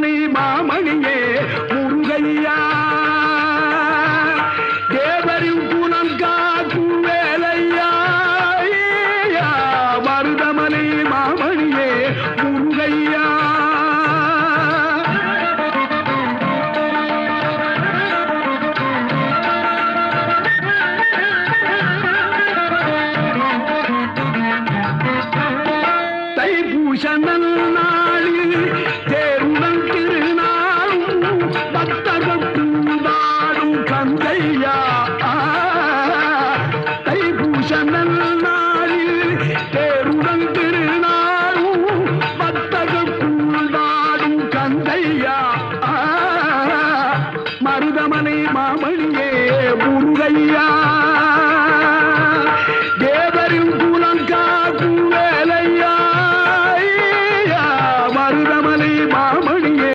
மாமணியே முருகையா தேவரின் குணம் காக்கும் வேலையா மருதமலை மாமணியே முருகையா தைப்பூச நாளில் தேருடன் திருநாளும் பக்தர்களும் நாடும் கந்தையா தைப்பூச நாளில் தேருடன் திருநாளும் பக்தர்களும் நாடும் கந்தையா மருதமலை மாமணியே முருகையா